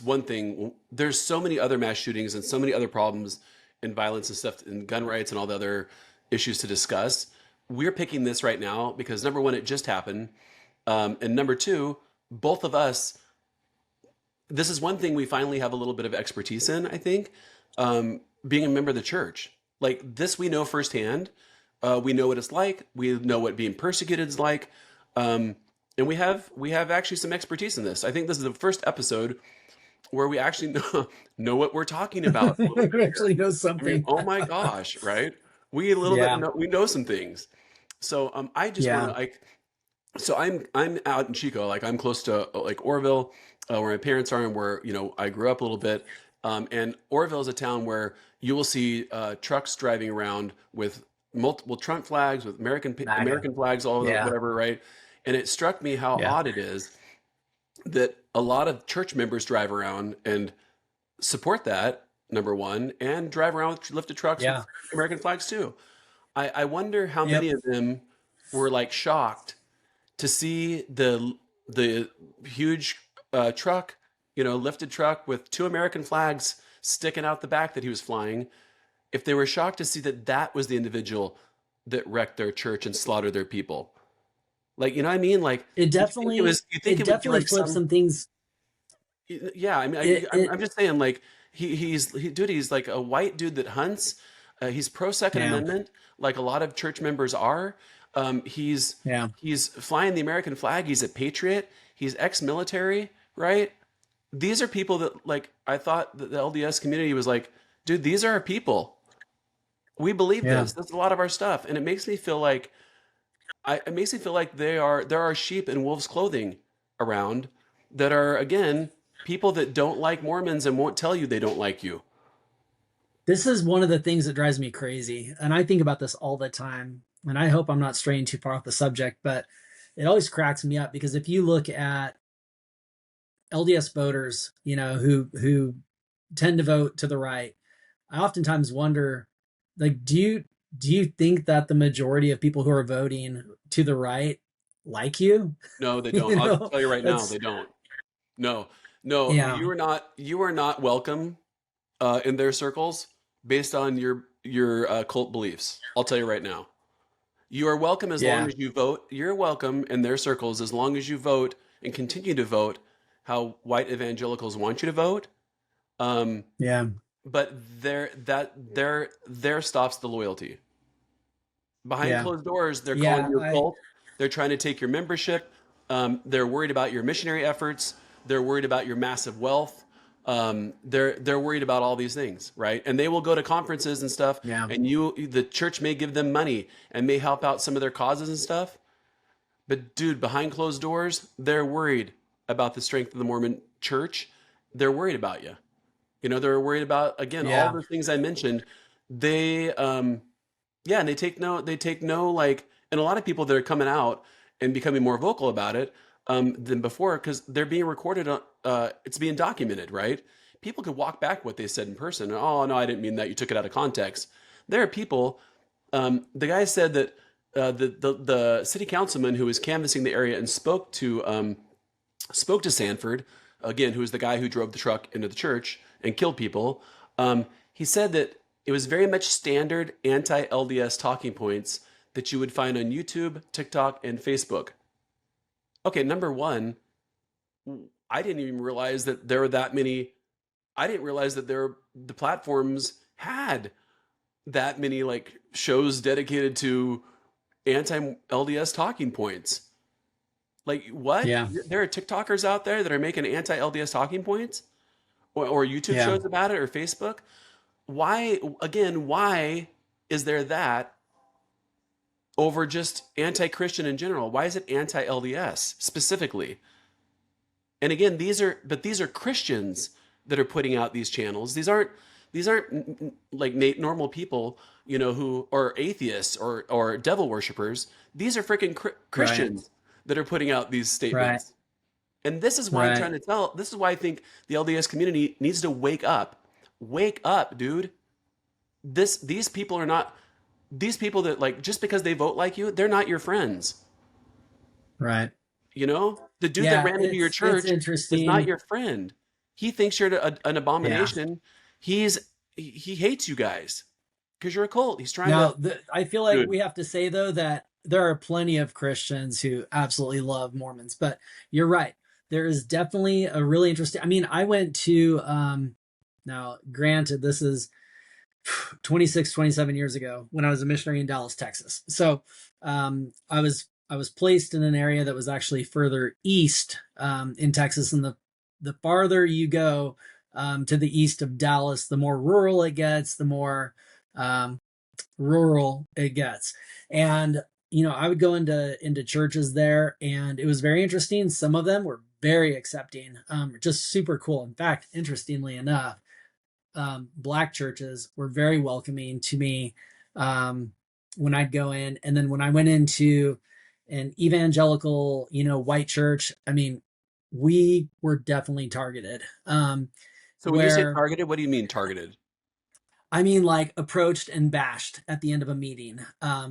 one thing. There's so many other mass shootings and so many other problems and violence and stuff and gun rights and all the other issues to discuss. We're picking this right now because number one, it just happened, and number two, both of us. This is one thing we finally have a little bit of expertise in. I think being a member of the church, like this, we know firsthand. We know what it's like. We know what being persecuted is like. And we have actually some expertise in this. I think this is the first episode where we actually know what we're talking about a little bit We here. actually know I mean, something. oh my gosh, right? We a little bit Yeah. know, we know some things. So I just want to Yeah. like so I'm out in Chico, like I'm close to like Orville, where my parents are, and where I grew up a little bit. And Orville is a town where you will see trucks driving around with multiple Trump flags, with MAGA. American flags, all the Yeah. whatever, right? And it struck me how Yeah. odd it is that a lot of church members drive around and support that, number one, and drive around with lifted trucks with Yeah. American flags too. I wonder how Yep. many of them were like shocked to see the huge truck, lifted truck with two American flags sticking out the back that he was flying. If they were shocked to see that that was the individual that wrecked their church and slaughtered their people, like what I mean, like It you definitely think it it would be definitely like flips some some things. yeah. I mean, It I'm it just saying, like dude, he's like a white dude that hunts. He's pro Second Yeah. Amendment, like a lot of church members are. He's Yeah. flying the American flag. He's a patriot. He's ex-military, right? These are people that like I thought that the LDS community was like, dude, these are our people. We believe Yeah. this. That's a lot of our stuff, and it makes me feel like it makes me feel like there are sheep in wolves' clothing around that are again people that don't like Mormons and won't tell you they don't like you. This is one of the things that drives me crazy. And I think about this all the time. And I hope I'm not straying too far off the subject, but it always cracks me up because if you look at LDS voters, who tend to vote to the right, I oftentimes wonder, like, do you think that the majority of people who are voting to the right like you? No, they don't. You I'll know, tell you right now, that's they don't. No, no, yeah, you are not welcome in their circles based on your cult beliefs. I'll tell you right now. You are welcome as long yeah, as you vote. You're welcome in their circles as long as you vote and continue to vote how white evangelicals want you to vote. Um, yeah, but there stops the loyalty. Behind yeah, closed doors, they're calling yeah. you a I cult. They're trying to take your membership. They're worried about your missionary efforts. They're worried about your massive wealth. They're worried about all these things, right? And they will go to conferences and stuff, Yeah, and the church may give them money and may help out some of their causes and stuff. But dude, behind closed doors, they're worried about the strength of the Mormon church. They're worried about you. They're worried about again all yeah, the things I mentioned. They yeah, and they take no like, and a lot of people that are coming out and becoming more vocal about it than before because they're being recorded. It's being documented, right? People could walk back what they said in person. Oh no, I didn't mean that. You took it out of context. There are people. The guy said that the city councilman who was canvassing the area and spoke to Sanford again, who was the guy who drove the truck into the church and killed people. He said that it was very much standard anti-LDS talking points that you would find on YouTube, TikTok, and Facebook. Okay, number one, I didn't even realize that there were that many. I didn't realize that the platforms had that many like shows dedicated to anti-LDS talking points. Like what? yeah, There are TikTokers out there that are making anti-LDS talking points, or YouTube yeah. shows about it, or Facebook. Why again? Why is there that over just anti-Christian in general? Why is it anti-LDS specifically? And again, these are Christians that are putting out these channels. These aren't like normal people, who are atheists or devil worshippers. These are freaking Right, Christians that are putting out these right. statements. And this is why I'm Right. trying to tell. This is why I think the LDS community needs to wake up. Wake up, dude. These people are not these people that like just because they vote like you, they're not your friends. Right. You know, the dude that Yeah, ran into your it's church is not interesting. your friend. He thinks you're an Yeah. abomination. He's he hates you guys because you're a cult. He's trying to, Now, I feel like dude. we have to say though that there are plenty of Christians who absolutely love Mormons, but you're right. There is definitely a really interesting. I mean, I went to now granted this is 26, 27 years ago when I was a missionary in Dallas, Texas. So I was placed in an area that was actually further east in Texas, and the farther you go to the east of Dallas, the more rural it gets, the more um, rural it gets. And I would go into churches there, and it was very interesting. Some of them were very accepting, just super cool. In fact, interestingly enough, black churches were very welcoming to me um, when I'd go in. And then when I went into an evangelical, white church, I mean, we were definitely targeted. So when you say Where targeted, what do you mean targeted? I mean, like approached and bashed at the end of a meeting,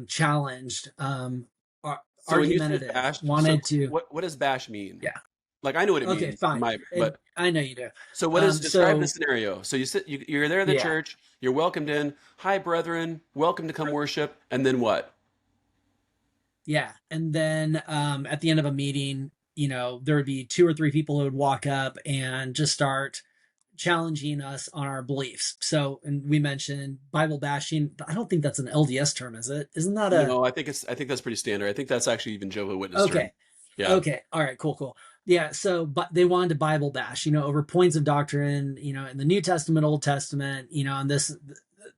challenged, So when you say argumentative, bash, so wanted to, what does bash mean? yeah. Like I know what it Okay, means, fine. but I know you do. so what is describe the So scenario? So you're there at the yeah, church, you're welcomed in. Hi, brethren, welcome to come worship, and then what? yeah. And then at the end of a meeting, there would be two or three people who would walk up and just start challenging us on our beliefs. So, and we mentioned Bible bashing. I don't think that's an LDS term, is it? Isn't that a No, I think that's pretty standard. I think that's actually even Jehovah Witness term. okay? Yeah. Okay. All right. Cool. Cool. Yeah. So, but they wanted to Bible bash, over points of doctrine, in the New Testament, Old Testament, and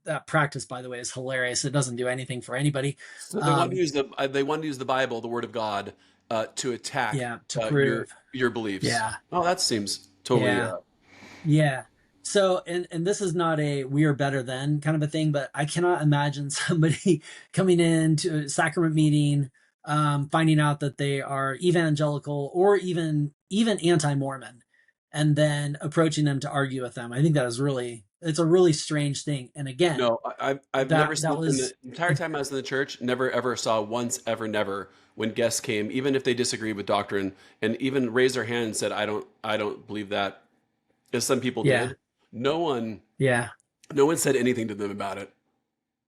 that practice, by the way, is hilarious. It doesn't do anything for anybody. So Um, they wanted to use the Bible, the Word of God, to attack yeah. To your prove. beliefs. Yeah. Oh, that seems totally. Yeah. Yeah. So, and this is not a we are better than kind of a thing, but I cannot imagine somebody coming into a sacrament meeting, finding out that they are evangelical or even anti-Mormon, and then approaching them to argue with them. I think it's a really strange thing. And again, No, I've never that seen in was the entire time I was in the church, never ever saw once ever never when guests came, even if they disagreed with doctrine, and even raised their hand and said, I don't believe that, as some people yeah, did. No one yeah, no one said anything to them about it,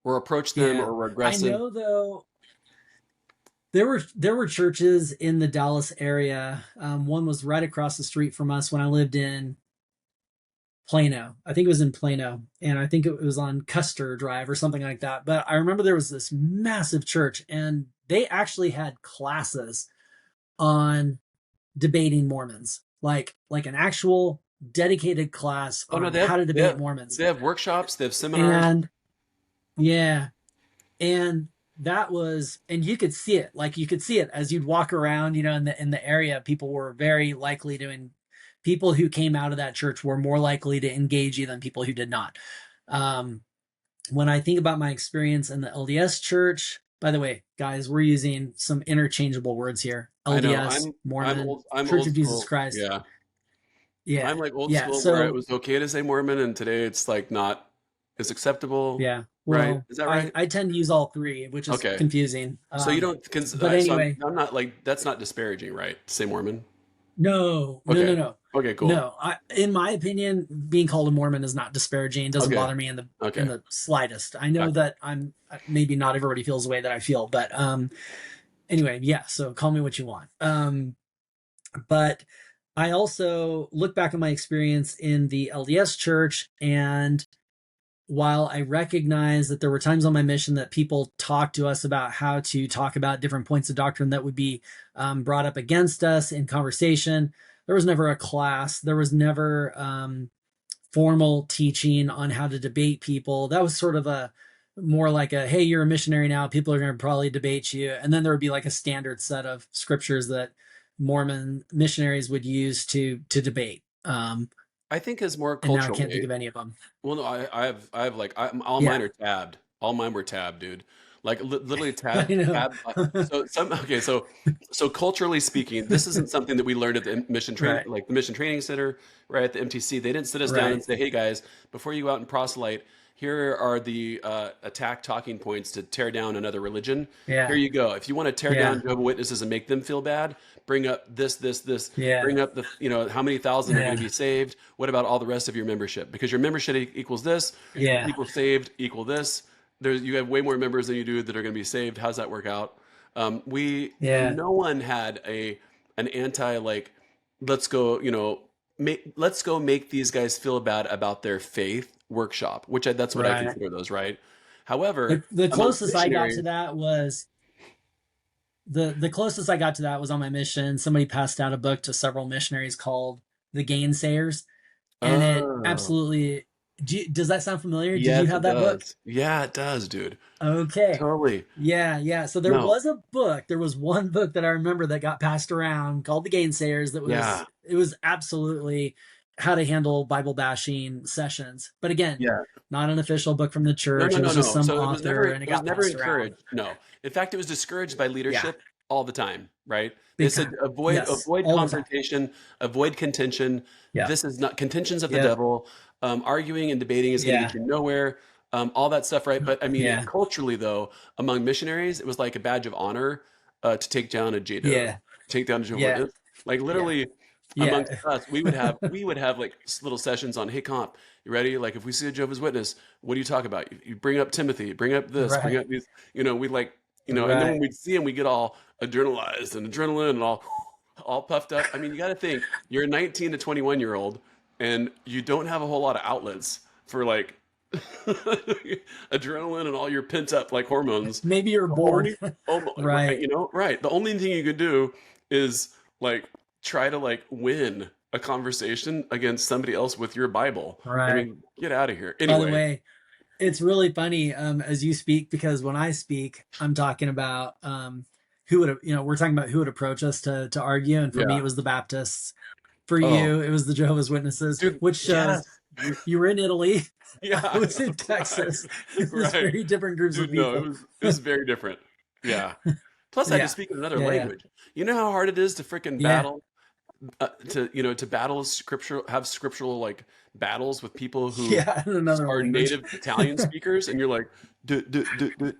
or approached them, yeah. or were I aggressive. know though there were churches in the Dallas area. One was right across the street from us when I lived in Plano. I think it was in Plano, and I think it was on Custer Drive or something like that. But I remember there was this massive church, and they actually had classes on debating Mormons, like an actual dedicated class Oh no, on how to debate Mormons. they have workshops, they have seminars. And yeah, and and you could see it, like you could see it as you'd walk around, in the area. People were very likely to, and people who came out of that church were more likely to engage you than people who did not. um when I think about my experience in the LDS church, by the way, guys, we're using some interchangeable words here: I know. LDS, Mormon, I'm Church old of Jesus school. Christ. Yeah. Yeah, I'm like old yeah. school where it So was okay to say Mormon and today it's like not as acceptable, yeah, right? well, Is that I right? I tend to use all three, which is Okay. confusing. So you don't But so anyway, I'm not like that's not disparaging, right? To say Mormon. no, no, no, Okay. no, Okay, cool. no. In my opinion, being called a Mormon is not disparaging. It doesn't Okay. bother me in the Okay. slightest. I know Gotcha. that I'm maybe not everybody feels the way that I feel, but anyway, yeah. So call me what you want. But I also look back at my experience in the LDS church, and while I recognize that there were times on my mission that people talked to us about how to talk about different points of doctrine that would be brought up against us in conversation, there was never a class. There was never formal teaching on how to debate people. That was sort of a more like a, hey, you're a missionary now. People are going to probably debate you. And then there would be like a standard set of scriptures that Mormon missionaries would use to debate. I think is more And now I can't think culturally. of any of them. Well, no, I have like all Yeah. mine are tabbed. All mine were tabbed, dude. like literally I know. so some okay, so culturally speaking, this isn't something that we learned at the Right. like the mission training center, right at the MTC. They didn't sit us down and Right. say, "Hey guys, before you go out and proselyte, here are the attack talking points to tear down another religion. Here Yeah. you go. If you want to tear down Yeah. Jehovah's Witnesses and make them feel bad, bring up this. Yeah. Bring up the how many thousand are going to Yeah. be saved. What about all the rest of your membership? Because your membership equals this, Yeah. people saved equal this. There's you have way more members than you do that are going to be saved. How's that work out? We Yeah. no one had an anti like let's go let's go make these guys feel bad about their faith workshop, that's what I Right. consider those, right? However, The amongst closest I got to missionaries, that was the closest I got to that was on my mission. Somebody passed out a book to several missionaries called The Gainsayers, and it oh absolutely does that sound familiar? Did you yes, have it that book? does. Yeah, it does, dude. Okay. Totally. Yeah, yeah. So there No. was a book. There was one book that I remember that got passed around called The Gainsayers that Yeah. was absolutely how to handle Bible bashing sessions. But again, Yeah. not an official book from the No, church. no, It no, was just no. some So author and it it was got never passed around. encouraged. No. In fact, it was discouraged by Yeah. leadership all the time, right? They Big said time. Yes. avoid All the time. confrontation, avoid contention. Yeah. This is not contentions of the Yep. devil. Arguing and debating is going to get Yeah. you nowhere. All that stuff, right? But I mean, Yeah. culturally though, among missionaries, it was like a badge of honor to take down a Yeah. take down a Jehovah's Yeah. Witness. Like Yeah. literally amongst Yeah. us, we would have like little sessions on, hey comp, you ready? Like if we see a Jehovah's Witness, what do you talk about? You bring up Timothy, bring up this, bring Right. up these, we like, and then when Right. we see him, we get all adrenalized and adrenaline and all puffed up. I mean, you got to think you're a 19 to 21-year-old and you don't have a whole lot of outlets for like adrenaline and all your pent up like hormones. Maybe you're The bored. only, oh, right, Right. right. The only thing you could do is like try to like win a conversation against somebody else with your Bible. I Right. mean, get out of here. By the Anyway, way, it's really funny as you speak because when I speak, I'm talking about who would we're talking about who would approach us to argue, and for me yeah. it was the Baptists. For Oh, you, it was the Jehovah's Witnesses, dude, which shows yes. You, you were in Italy. I yeah, was in right, Texas. It was right. very different groups of Dude, no, people. it was very different. Yeah. Plus, I had to Yeah, speak in another yeah, yeah, language. You know how hard it is to freaking yeah, battle, to battle scriptural, have scriptural like battles with people who yeah. In another are language. native Italian speakers, and you're like,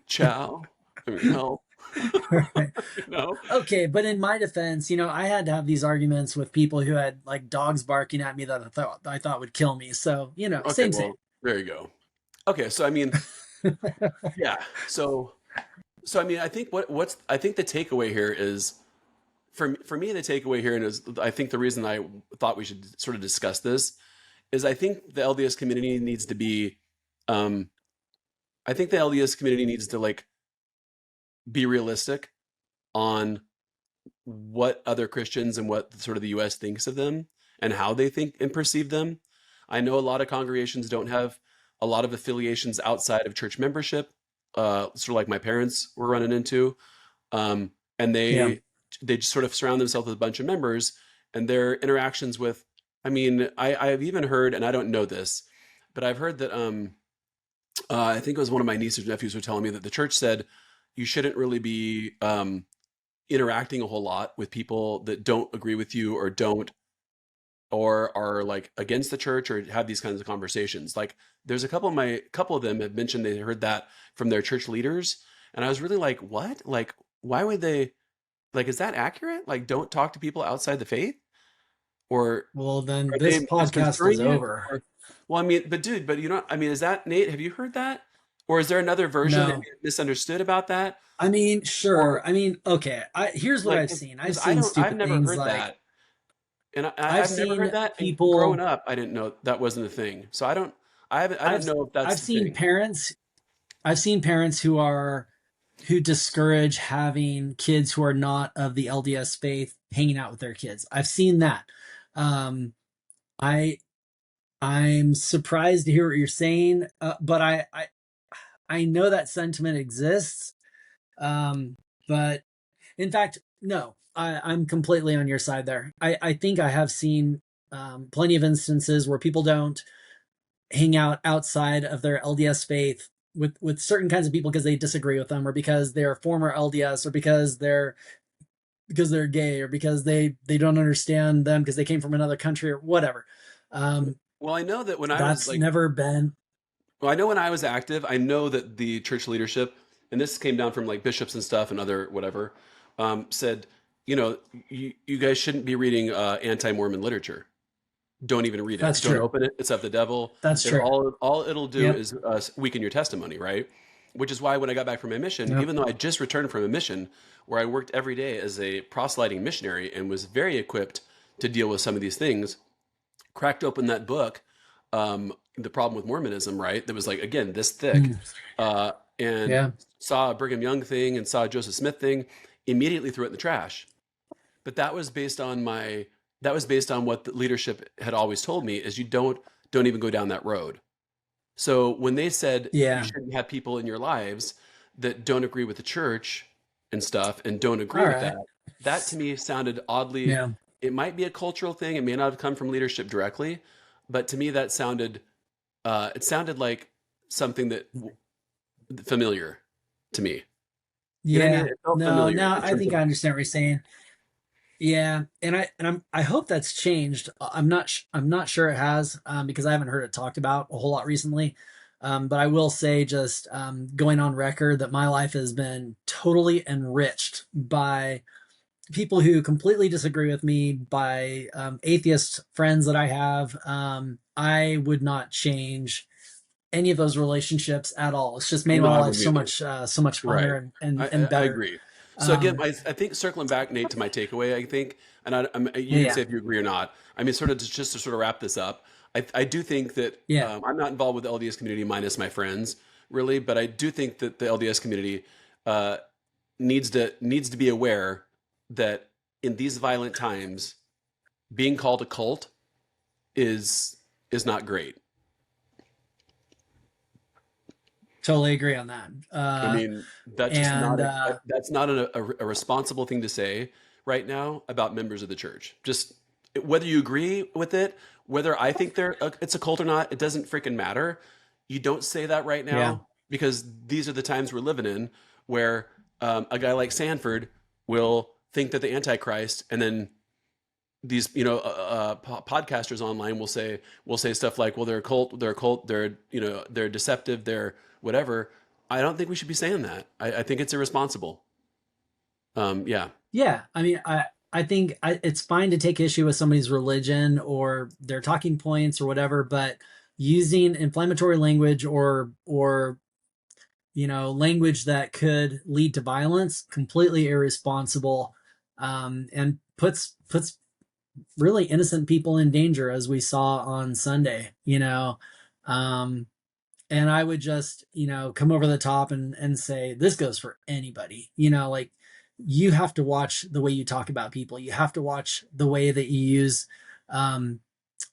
ciao. I mean, no, Right. you know. Okay, but in my defense, I had to have these arguments with people who had like dogs barking at me that I thought would kill me. So, Okay, same, same. well, there you go. Okay, so I mean, yeah. So I mean, I think I think the takeaway here is for me the takeaway here, and is I think the reason I thought we should sort of discuss this is I think the LDS community needs to be, um, I think the LDS community needs to like be realistic on what other Christians and what sort of the U.S. thinks of them and how they think and perceive them. I know a lot of congregations don't have a lot of affiliations outside of church membership, sort of like my parents were running into, and Yeah. they just sort of surround themselves with a bunch of members, and their interactions with. I mean, I've even heard, and I don't know this, but I've heard that I think it was one of my nieces or nephews were telling me that the church said you shouldn't really be interacting a whole lot with people that don't agree with you or don't or are like against the church or have these kinds of conversations. Like there's a couple of them have mentioned they heard that from their church leaders, and I was really like, what? Like why would they, like, is that accurate? Like don't talk to people outside the faith? Or Well, then are they this podcast is misconstruing it? over. Or, well, I mean, but dude, I mean, is that Nate? Have you heard that? Or is there another version that No. you misunderstood about that? I mean, Or sure. I mean, okay. Here's what like, I've seen. I've because seen I've stupid never things heard like that, and I've I've never seen heard that. And growing people up, I didn't know that wasn't a thing. So I I've don't know if that's I've the seen thing. parents I've seen parents who discourage having kids who are not of the LDS faith hanging out with their kids. I've seen that. Um, I I'm surprised to hear what you're saying, but I know that sentiment exists. Um, but in fact, no, I'm completely on your side there. I think I have seen plenty of instances where people don't hang out outside of their LDS faith with certain kinds of people because they disagree with them, or because they're former LDS, or because they're gay, or because they don't understand them because they came from another country or whatever. Um, Well, I know that when I was that's like, never been. well, I know when I was active, I know that the church leadership, and this came down from like bishops and stuff and other whatever, said, you know, you guys shouldn't be reading anti-Mormon literature. Don't even read it. That's Don't true. open it. It's of the devil. That's It true. all it'll do Yep. is weaken your testimony, right? Which is why when I got back from my mission, Yep. even though I just returned from a mission where I worked every day as a proselyting missionary and was very equipped to deal with some of these things, cracked open that book, The Problem with Mormonism, right? That was like, again, this thick, Mm. uh, and Yeah. saw a Brigham Young thing and saw a Joseph Smith thing, immediately threw it in the trash. But that was based on what the leadership had always told me is you don't even go down that road. So when they said you Yeah. shouldn't have people in your lives that don't agree with the church and stuff and don't agree All with right. that, that to me sounded oddly, Yeah. it might be a cultural thing. It may not have come from leadership directly, but to me that sounded, it sounded like something that familiar to me. You know what I mean? Yeah. It felt No, familiar no, in I terms think of, I understand what you're saying. Yeah, I hope that's changed. I'm not sure it has, because I haven't heard it talked about a whole lot recently. But I will say, just going on record, that my life has been totally enriched by people who completely disagree with me, by atheist friends that I have. I would not change any of those relationships at all. It's just made no, my I life wouldn't either. so much Right. funner and I better. agree. So again, Um, I think circling back, Nate, to my takeaway, I think, and you can say yeah, if you agree or not. I mean, sort of just to sort of wrap this up, I do think that yeah, I'm not involved with the LDS community minus my friends, really, but I do think that the LDS community uh, needs to be aware that in these violent times, being called a cult is is not great. totally agree on that. I mean, that's just And not that's not a responsible thing to say right now about members of the church. Just whether you agree with it, whether I think it's a cult or not, it doesn't freaking matter. You don't say that right yeah, now because these are the times we're living in where a guy like Sanford will think that the Antichrist, and then these podcasters online will say stuff like, well, they're a cult, they're they're deceptive, they're whatever. I don't think we should be saying that. I think it's irresponsible. Yeah. yeah. I mean, I think it's fine to take issue with somebody's religion or their talking points or whatever, but using inflammatory language, or language that could lead to violence, completely irresponsible, and puts really innocent people in danger, as we saw on Sunday. Um, and I would just, come over the top and say, this goes for anybody. Like, you have to watch the way you talk about people. You have to watch the way that you use um,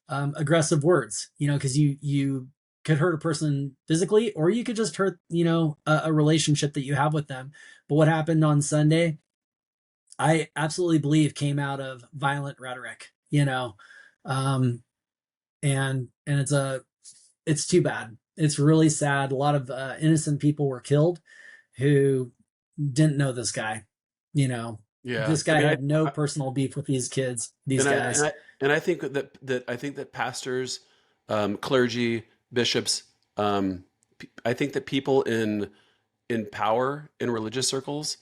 aggressive words, because you could hurt a person physically, or you could just hurt, a relationship that you have with them. But what happened on Sunday, I absolutely believe came out of violent rhetoric, um, and it's too bad. It's really sad. A lot of innocent people were killed who didn't know this guy. You know, Yeah. this I guy mean, had no I personal beef with these kids, these and I guys. and I think that I think that pastors, clergy, bishops, I think that people in power in religious circles,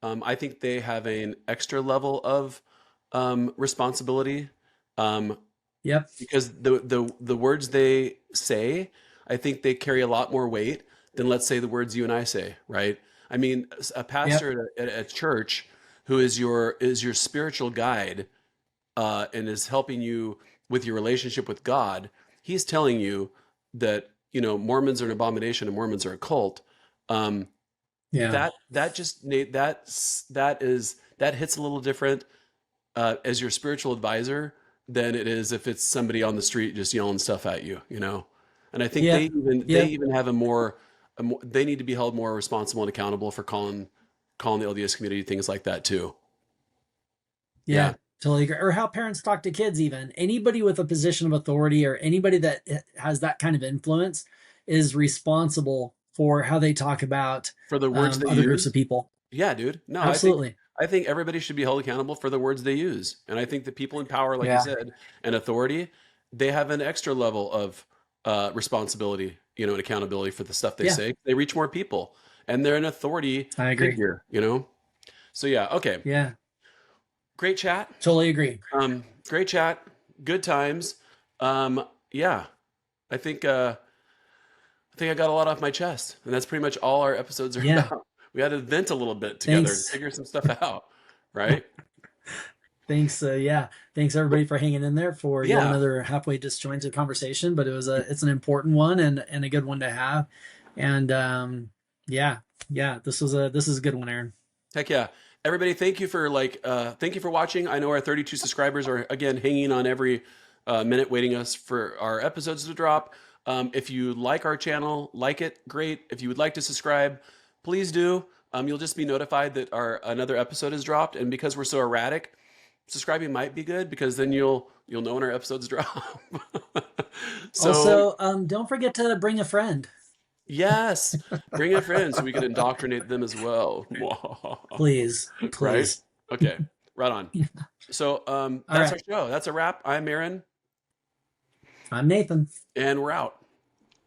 I think they have an extra level of responsibility. Um, Yep, because the words they say, I think they carry a lot more weight than let's say the words you and I say, right? I mean, a yep, pastor at a church who is your spiritual guide and is helping you with your relationship with God, he's telling you that Mormons are an abomination and Mormons are a cult. Um, yeah, that just Nate, that hits a little different as your spiritual advisor than it is if it's somebody on the street just yelling stuff at you. And I think yep, they yep, even have a more they need to be held more responsible and accountable for calling the LDS community things like that too. yeah. Yeah. Totally agree. Or how parents talk to kids, even anybody with a position of authority, or anybody that has that kind of influence, is responsible for how they talk about For the words they other groups use. of people. Yeah, dude. No, Absolutely. I think everybody should be held accountable for the words they use. And I think the people in power, like you Yeah. said, and authority, they have an extra level of responsibility, and accountability for the stuff they Yeah. say. They reach more people, and they're an authority I agree. figure. So yeah, okay. Yeah. Great chat. Totally agree. Great chat. Good times. Yeah, I think I got a lot off my chest, and that's pretty much all our episodes are Yeah. about. We had to vent a little bit together and Thanks. figure some stuff out, right? Thanks. Yeah. Thanks everybody for hanging in there for yet Yeah. another halfway disjointed conversation, but it's an important one and a good one to have. And yeah, yeah, this is a good one, Aaron. Heck yeah. Everybody, thank you for watching. I know our 32 subscribers are again hanging on every minute waiting us for our episodes to drop. If you like our channel, like it, great. If you would like to subscribe, please do. You'll just be notified that our another episode is dropped. And because we're so erratic, subscribing might be good because then you'll know when our episodes drop. So Also, don't forget to bring a friend. yes, bring a friend so we can indoctrinate them as well. Please. Right? Please. Okay, right on. So All that's our right. show. That's a wrap. I'm Aaron, I'm Nathan. and we're out.